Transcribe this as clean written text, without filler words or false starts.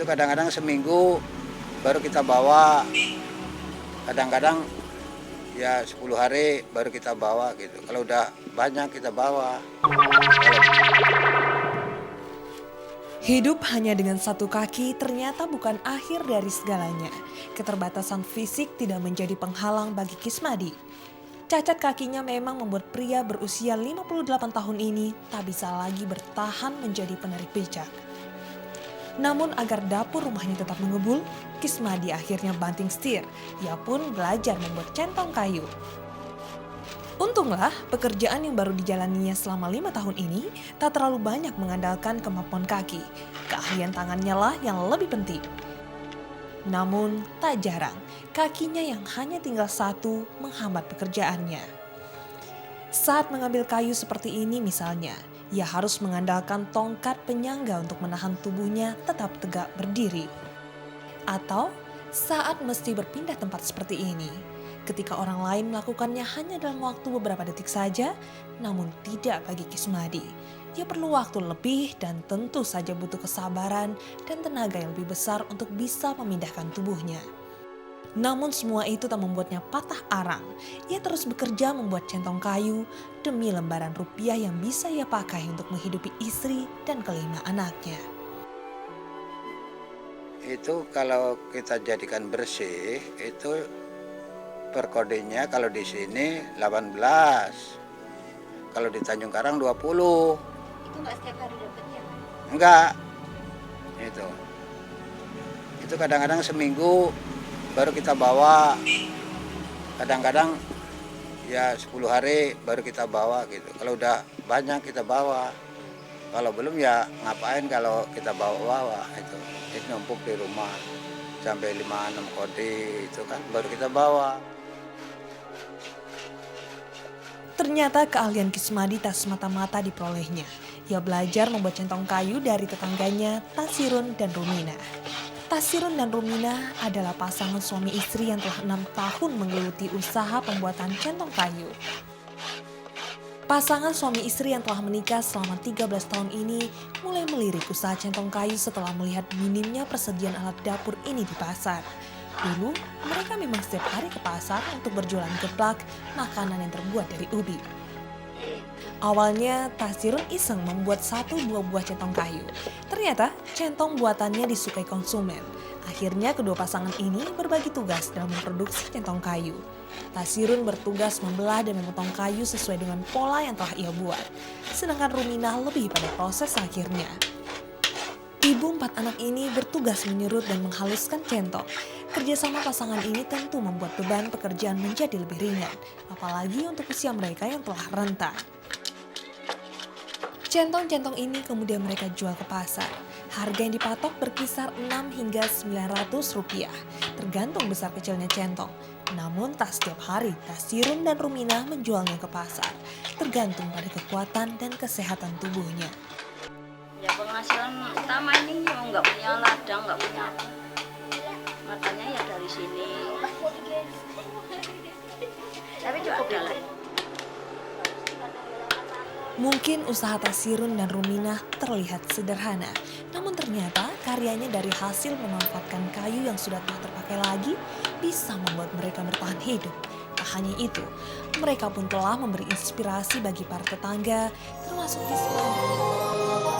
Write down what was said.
Itu kadang-kadang seminggu baru kita bawa, kadang-kadang ya 10 hari baru kita bawa gitu. Kalau udah banyak kita bawa. Hidup hanya dengan satu kaki ternyata bukan akhir dari segalanya. Keterbatasan fisik tidak menjadi penghalang bagi Kismadi. Cacat kakinya memang membuat pria berusia 58 tahun ini tak bisa lagi bertahan menjadi penarik becak. Namun agar dapur rumahnya tetap mengebul, Kismadi akhirnya banting setir. Ia pun belajar membuat centong kayu. Untunglah pekerjaan yang baru dijalaninya selama 5 tahun ini tak terlalu banyak mengandalkan kemampuan kaki. Keahlian tangannya lah yang lebih penting. Namun tak jarang kakinya yang hanya tinggal satu menghambat pekerjaannya. Saat mengambil kayu seperti ini misalnya, ia harus mengandalkan tongkat penyangga untuk menahan tubuhnya tetap tegak berdiri. Atau saat mesti berpindah tempat seperti ini, ketika orang lain melakukannya hanya dalam waktu beberapa detik saja, namun tidak bagi Kismadi. Ia perlu waktu lebih dan tentu saja butuh kesabaran dan tenaga yang lebih besar untuk bisa memindahkan tubuhnya. Namun semua itu tak membuatnya patah arang. Ia terus bekerja membuat centong kayu demi lembaran rupiah yang bisa ia pakai untuk menghidupi istri dan kelima anaknya. Itu kalau kita jadikan bersih, itu per kodenya kalau di sini 18. Kalau di Tanjung Karang 20. Itu nggak setiap hari dapat ya? Enggak. Itu kadang-kadang seminggu baru kita bawa. Kadang-kadang ya 10 hari baru kita bawa gitu. Kalau udah banyak kita bawa. Kalau belum ya ngapain kalau kita bawa-bawa itu. Itu numpuk di rumah sampai 5-6 kodi itu kan baru kita bawa. Ternyata keahlian Kismadi tak semata-mata diperolehnya. Ia belajar membuat centong kayu dari tetangganya Tasirun dan Rumina. Tasirun dan Rumina adalah pasangan suami istri yang telah 6 tahun menggeluti usaha pembuatan centong kayu. Pasangan suami istri yang telah menikah selama 13 tahun ini mulai melirik usaha centong kayu setelah melihat minimnya persediaan alat dapur ini di pasar. Dulu, mereka memang setiap hari ke pasar untuk berjualan geplak, makanan yang terbuat dari ubi. Awalnya, Tasirun iseng membuat 1-2 buah centong kayu. Ternyata, centong buatannya disukai konsumen. Akhirnya kedua pasangan ini berbagi tugas dalam memproduksi centong kayu. Tasirun bertugas membelah dan memotong kayu sesuai dengan pola yang telah ia buat. Sedangkan Rumina lebih pada proses akhirnya. Ibu 4 anak ini bertugas menyerut dan menghaluskan centong. Kerjasama pasangan ini tentu membuat beban pekerjaan menjadi lebih ringan, apalagi untuk usia mereka yang telah renta. Centong-centong ini kemudian mereka jual ke pasar. Harga yang dipatok berkisar 6 hingga 900 rupiah, tergantung besar kecilnya centong. Namun tak setiap hari Tasirun dan Rumina menjualnya ke pasar, tergantung pada kekuatan dan kesehatan tubuhnya. Ya penghasilan utama ini nggak punya ladang, nggak punya apa. Makanya ya dari sini. Tapi cukup ya lah. Mungkin usaha Tasirun dan Rumina terlihat sederhana, namun ternyata karyanya dari hasil memanfaatkan kayu yang sudah tak terpakai lagi bisa membuat mereka bertahan hidup. Tak hanya itu, mereka pun telah memberi inspirasi bagi para tetangga, termasuk Kismadi.